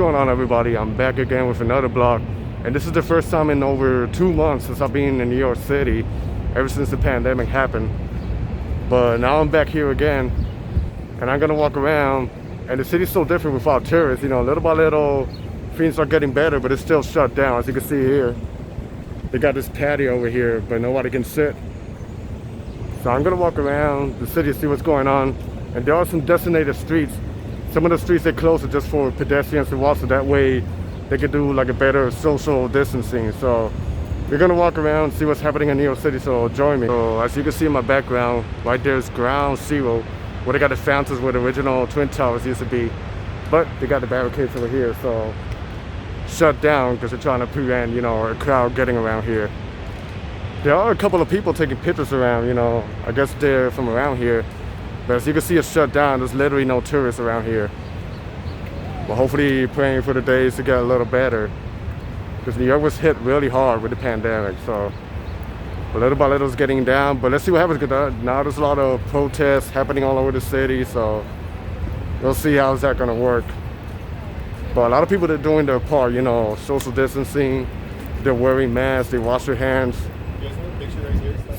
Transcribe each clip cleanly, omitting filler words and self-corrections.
going on, everybody? I'm back again with another vlog, and this is the first time in over 2 months since I've been in New York City, ever since the pandemic happened. But now I'm back here again, and I'm gonna walk around, and the city's so different without tourists. You know, little by little, things are getting better, but it's still shut down. As you can see here, they got this patio over here, but nobody can sit. So I'm gonna walk around the city to see what's going on, and there are some designated streets. Some of the streets they close are just for pedestrians to walk, so that way they can do like a better social distancing. So we're gonna walk around, see what's happening in New York City, so join me. So as you can see in my background, right there is Ground Zero, where they got the fountains where the original Twin Towers used to be. But they got the barricades over here, so shut down because they're trying to prevent, you know, a crowd getting around here. There are a couple of people taking pictures around, you know, I guess they're from around here. But as you can see, it's shut down. There's literally no tourists around here. But hopefully praying for the days to get a little better, because New York was hit really hard with the pandemic. So little by little it's getting down, but let's see what happens, because now there's a lot of protests happening all over the city, so we'll see how's that gonna work. But a lot of people are doing their part, you know, social distancing, they're wearing masks, they wash their hands.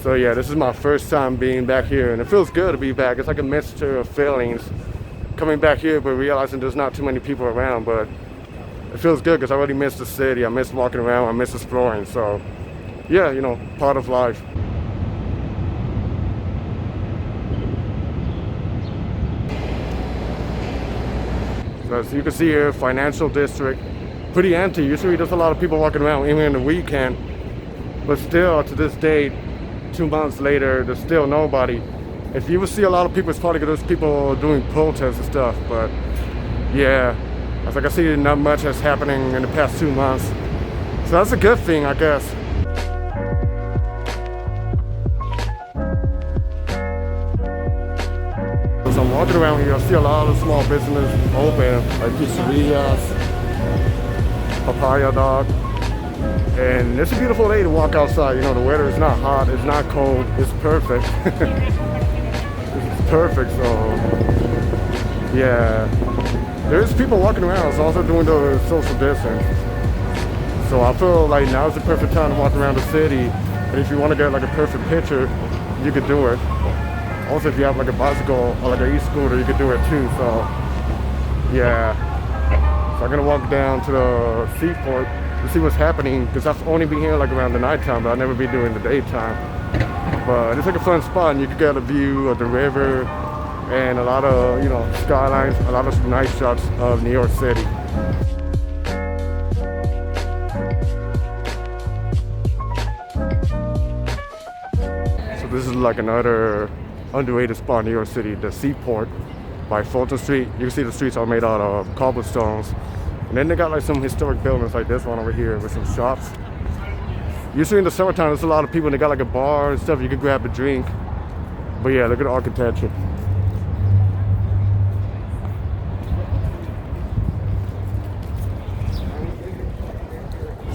So yeah, this is my first time being back here, and it feels good to be back. It's like a mixture of feelings coming back here, but realizing there's not too many people around. But it feels good because I already missed the city. I miss walking around, I miss exploring. So yeah, you know, part of life. So as you can see here, financial district, pretty empty. Usually there's a lot of people walking around even in the weekend, but still to this date, 2 months later, there's still nobody. If you will see a lot of people, it's probably because there's people doing protests and stuff. But yeah, as like I see, not much is happening in the past 2 months. So that's a good thing, I guess. As I'm walking around here, I see a lot of small businesses open, like pizzerias, papaya dog. And it's a beautiful day to walk outside. You know, the weather is not hot, it's not cold, it's perfect. It's perfect, so yeah. There's people walking around, it's also doing the social distance. So I feel like now is the perfect time to walk around the city. And if you want to get like a perfect picture, you could do it. Also, if you have like a bicycle or like an e-scooter, you could do it too, so yeah. So I'm gonna walk down to the Seaport to see what's happening, because I've only been here like around the nighttime, but I've never been during the daytime. But it's like a fun spot, and you can get a view of the river and a lot of, you know, skylines, a lot of nice shots of New York City. So this is like another underrated spot in New York City, the Seaport by Fulton Street. You can see the streets are made out of cobblestones. And then they got like some historic buildings like this one over here with some shops. Usually in the summertime there's a lot of people, and they got like a bar and stuff, you could grab a drink. But yeah, look at the architecture.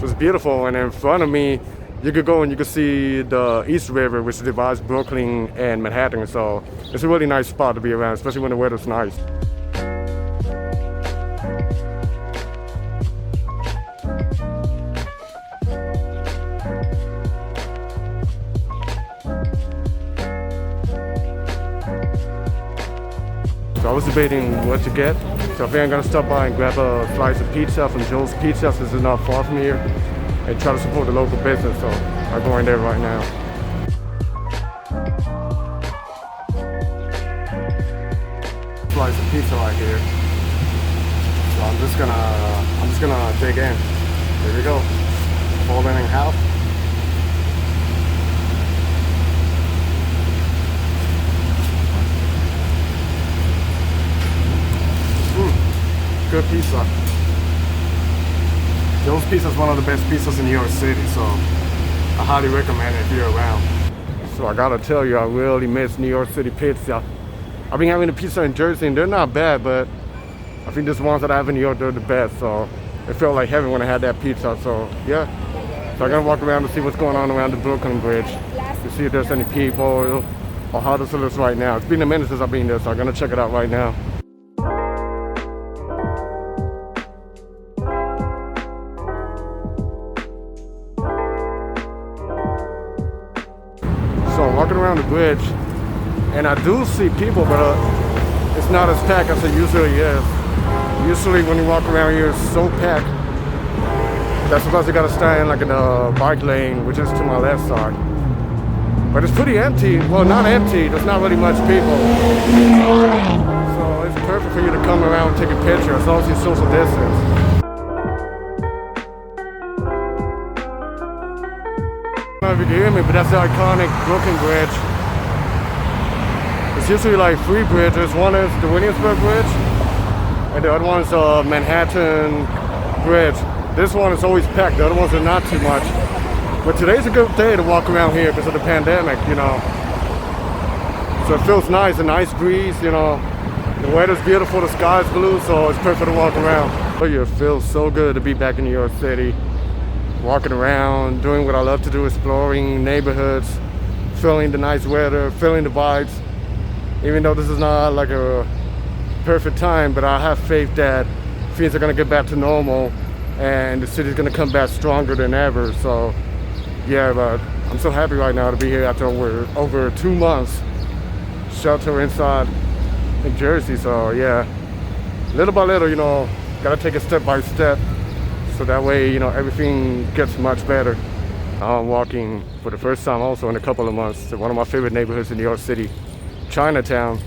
So it's beautiful, and in front of me you could go and you could see the East River, which divides Brooklyn and Manhattan. So it's a really nice spot to be around, especially when the weather's nice. So I was debating what to get, so I think I'm gonna stop by and grab a slice of pizza from Joe's Pizza, since it's not far from here, and try to support the local business. So I'm going there right now. Slice of pizza right here. So I'm just gonna dig in. There we go. Fold it in half. Good pizza. Joe's Pizza is one of the best pizzas in New York City, so I highly recommend it if you're around. So I gotta tell you, I really miss New York City pizza. I've been having a pizza in Jersey, and they're not bad, but I think these ones that I have in New York, they're the best. So it felt like heaven when I had that pizza. So yeah, so I'm gonna walk around to see what's going on around the Brooklyn Bridge, to see if there's any people or how this looks right now. It's been a minute since I've been there, so I'm gonna check it out right now. walking around the bridge, and I do see people, but it's not as packed as it usually is. Usually when you walk around here, it's so packed. That's because you gotta stand like in the bike lane, which is to my left side. But it's pretty empty. Well, not empty. There's not really much people. So it's perfect for you to come around and take a picture as long as you social distance. I don't know if you can hear me, but that's the iconic Brooklyn Bridge. It's usually like 3 bridges. One is the Williamsburg Bridge, and the other one is Manhattan Bridge. This one is always packed. The other ones are not too much. But today's a good day to walk around here because of the pandemic, you know. So it feels nice, a nice breeze, you know. The weather's beautiful, the sky's blue, so it's perfect to walk around. Oh, it feels so good to be back in New York City. Walking around, doing what I love to do, exploring neighborhoods, feeling the nice weather, feeling the vibes. Even though this is not like a perfect time, but I have faith that things are gonna get back to normal and the city's gonna come back stronger than ever. So yeah, but I'm so happy right now to be here after over 2 months shelter inside in Jersey. So yeah, little by little, you know, gotta take it step by step. So that way, you know, everything gets much better. I'm walking for the first time also in a couple of months to one of my favorite neighborhoods in New York City, Chinatown.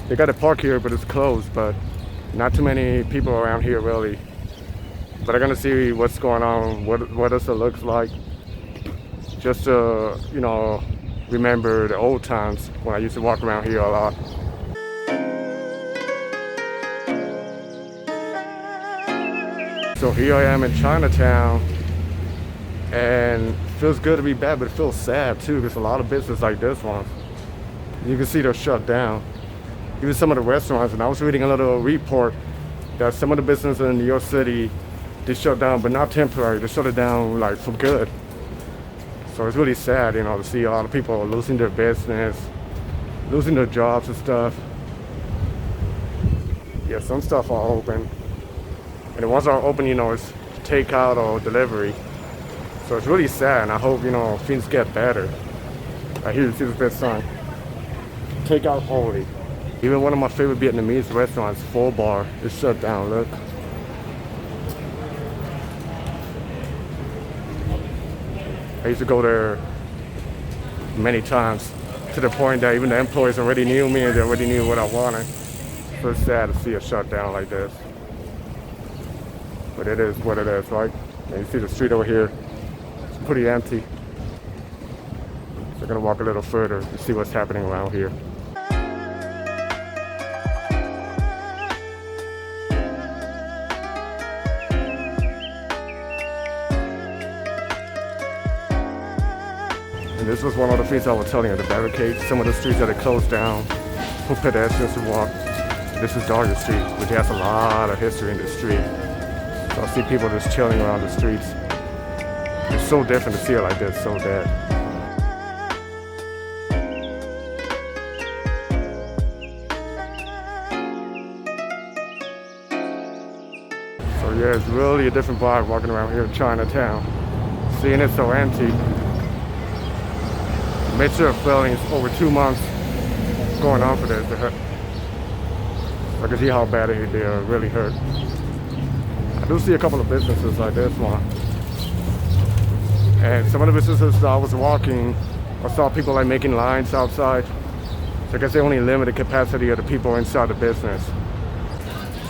They got a park here, but it's closed, but not too many people around here really. But I'm gonna see what's going on, what else it looks like. Just to, you know, remember the old times when I used to walk around here a lot. So here I am in Chinatown, and it feels good to be back, but it feels sad too. There's a lot of business like this one. You can see they're shut down. Even some of the restaurants, and I was reading a little report that some of the businesses in New York City, they shut down, but not temporary. They shut it down like for good. So it's really sad, you know, to see a lot of people losing their business, losing their jobs and stuff. Yeah, some stuff are open. And the ones that are open, you know, it's takeout or delivery. So it's really sad, and I hope, you know, things get better. Right here, you see this big sign. Takeout only. Even one of my favorite Vietnamese restaurants, Pho Bar, is shut down, look. I used to go there many times, to the point that even the employees already knew me and they already knew what I wanted. So it's sad to see it shut down like this. But it is what it is, right? And you see the street over here, it's pretty empty. So I'm gonna walk a little further to see what's happening around here. And this was one of the things I was telling you, the barricades, some of the streets that are closed down for pedestrians to walk. This is Dahlia Street, which has a lot of history in this street. So I see people just chilling around the streets. It's so different to see it like this, so dead. So yeah, it's really a different vibe walking around here in Chinatown. Seeing it so empty. Made sure feeling it's over 2 months going on for this. I can see how bad they are really hurt. I do see a couple of businesses like this one. And some of the businesses that I was walking, I saw people like making lines outside. So I guess they only limited capacity of the people inside the business.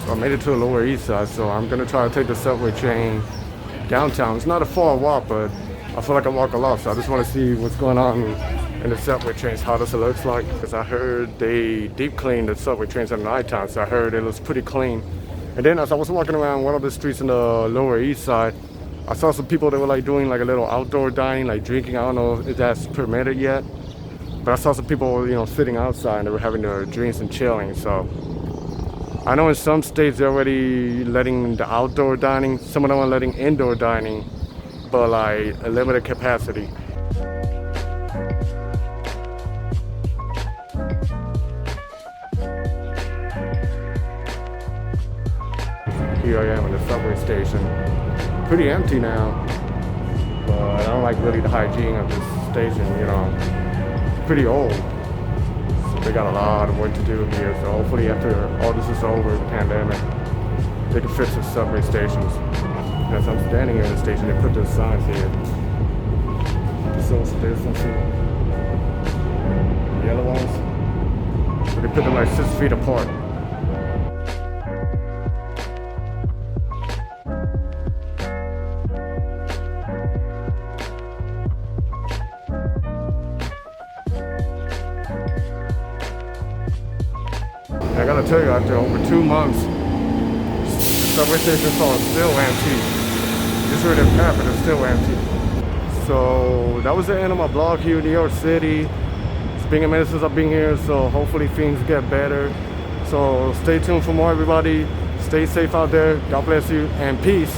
So I made it to the Lower East Side, so I'm gonna try to take the subway train downtown. It's not a far walk, but I feel like I walk a lot, so I just want to see what's going on in the subway trains, how does it look like. Because I heard they deep clean the subway trains at night time, so I heard it looks pretty clean. And then as I was walking around one of the streets in the Lower East Side, I saw some people that were like doing like a little outdoor dining, like drinking. I don't know if that's permitted yet, but I saw some people, you know, sitting outside and they were having their drinks and chilling. So I know in some states they're already letting the outdoor dining, some of them are letting indoor dining, but like a limited capacity. Here I am in the subway station. Pretty empty now, but I don't like really the hygiene of this station, you know. pretty old. So they got a lot of work to do here. So hopefully after all this is over, the pandemic, they can fix the subway stations. As I'm standing here in the station, they put those signs here. So there's some yellow ones. So they put them like 6 feet apart. I gotta tell you, after over 2 months, the subway station is still empty. This really didn't happen, it's still empty. So that was the end of my vlog here in New York City. It's been a minute since I've been here, so hopefully things get better. So stay tuned for more, everybody. Stay safe out there. God bless you, and peace.